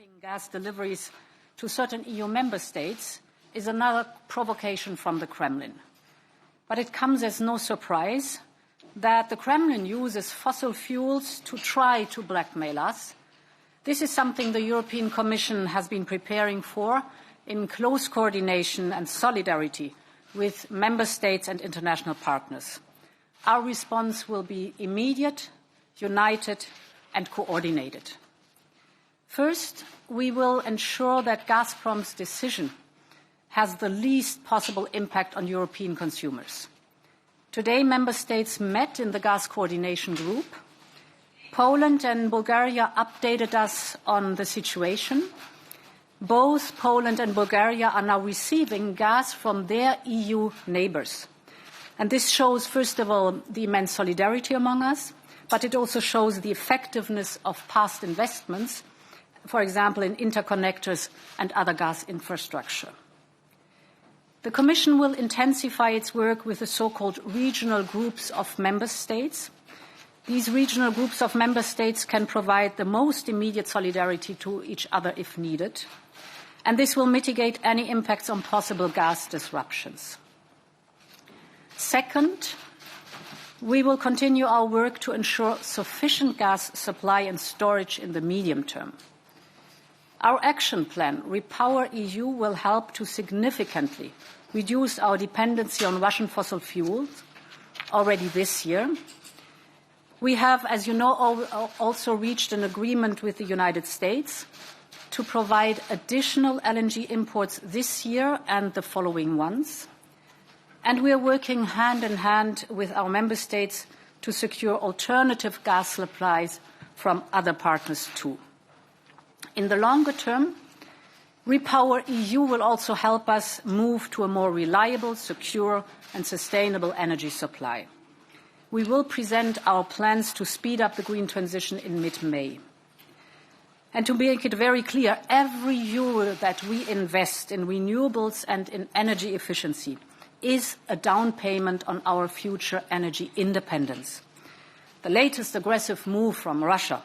cutting gas deliveries to certain EU member states is another provocation from the Kremlin. But it comes as no surprise that the Kremlin uses fossil fuels to try to blackmail us. This is something the European Commission has been preparing for in close coordination and solidarity with member states and international partners. Our response will be immediate, united and coordinated. First, we will ensure that Gazprom's decision has the least possible impact on European consumers. Today, member states met in the gas coordination group. Poland and Bulgaria updated us on the situation. Both Poland and Bulgaria are now receiving gas from their EU neighbours. And this shows, first of all, the immense solidarity among us, but it also shows the effectiveness of past investments, for example, in interconnectors and other gas infrastructure. The Commission will intensify its work with the so-called regional groups of member states. These regional groups of member states can provide the most immediate solidarity to each other if needed, and this will mitigate any impacts on possible gas disruptions. Second, we will continue our work to ensure sufficient gas supply and storage in the medium term. Our action plan, Repower EU, will help to significantly reduce our dependency on Russian fossil fuels already this year. We have, as you know, also reached an agreement with the United States to provide additional LNG imports this year and the following ones. And we are working hand in hand with our member states to secure alternative gas supplies from other partners too. In the longer term, Repower EU will also help us move to a more reliable, secure and sustainable energy supply. We will present our plans to speed up the green transition in mid-May. And to make it very clear, every euro that we invest in renewables and in energy efficiency is a down payment on our future energy independence. The latest aggressive move from Russia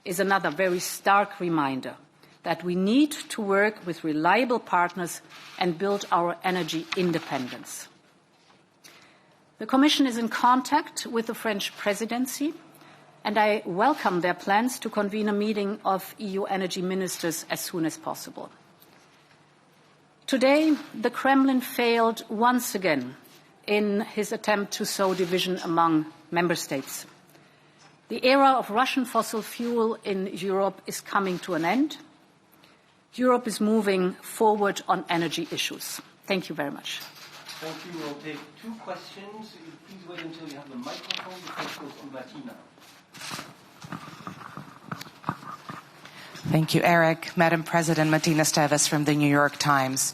is another very stark reminder that we need to work with reliable partners and build our energy independence. The Commission is in contact with the French presidency, and I welcome their plans to convene a meeting of EU energy ministers as soon as possible. Today, the Kremlin failed once again in his attempt to sow division among member states. The era of Russian fossil fuel in Europe is coming to an end. Europe is moving forward on energy issues. Thank you very much. Thank you. We'll take two questions. Please wait until you have the microphone. The first goes to Martina. Thank you, Eric. Madam President, Martina Steves from the New York Times.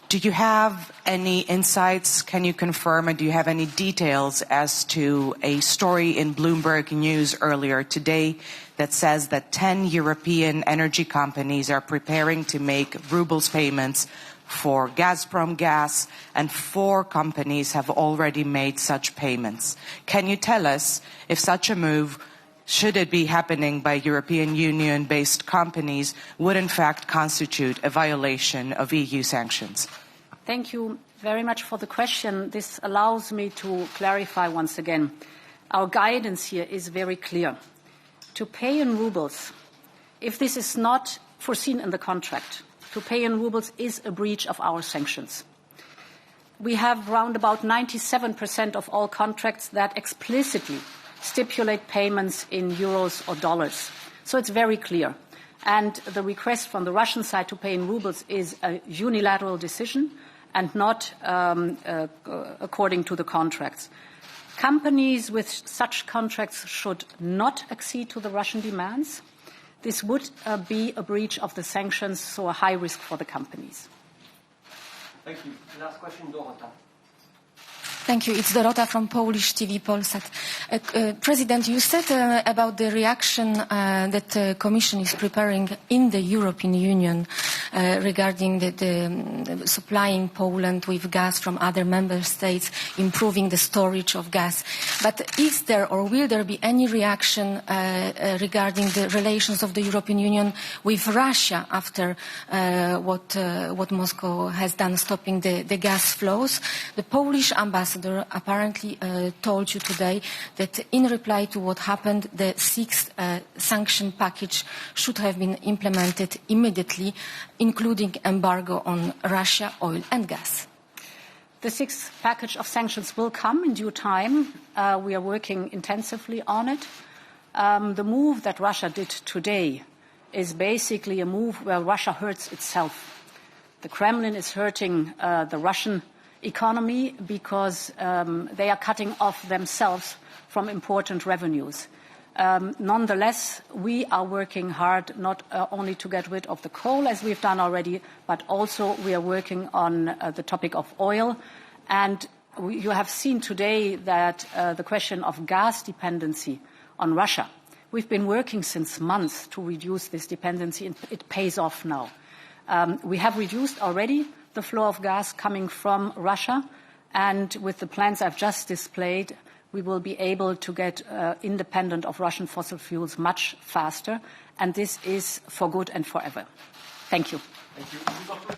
Do you have any insights? Can you confirm, and do you have any details as to a story in Bloomberg News earlier today that says that 10 European energy companies are preparing to make rubles payments for Gazprom gas, and 4 companies have already made such payments? Can you tell us if such a move, should it be happening by European Union-based companies, would in fact constitute a violation of EU sanctions? Thank you very much for the question. This allows me to clarify once again. Our guidance here is very clear. To pay in rubles, if this is not foreseen in the contract, to pay in rubles is a breach of our sanctions. We have around about 97% of all contracts that explicitly stipulate payments in euros or dollars. So it's very clear. And the request from the Russian side to pay in rubles is a unilateral decision and not according to the contracts. Companies with such contracts should not accede to the Russian demands. This would be a breach of the sanctions, so a high risk for the companies. Thank you. Last question, Dorota. Thank you. It's Dorota from Polish TV Polsat. President, you said about the reaction that the Commission is preparing in the European Union regarding the supplying Poland with gas from other member states, improving the storage of gas. But is there or will there be any reaction regarding the relations of the European Union with Russia after what Moscow has done, stopping the gas flows? The Polish ambassador apparently told you today that in reply to what happened, the sixth sanction package should have been implemented immediately, including embargo on Russia, oil and gas. The sixth package of sanctions will come in due time. We are working intensively on it. The move that Russia did today is basically a move where Russia hurts itself. The Kremlin is hurting the Russian economy because they are cutting off themselves from important revenues. Nonetheless, we are working hard not only to get rid of the coal, as we've done already, but also we are working on the topic of oil. And you have seen today that the question of gas dependency on Russia, we've been working since months to reduce this dependency, and it pays off now. We have reduced already the flow of gas coming from Russia, and with the plans I've just displayed, we will be able to get independent of Russian fossil fuels much faster, and this is for good and forever. Thank you. Thank you.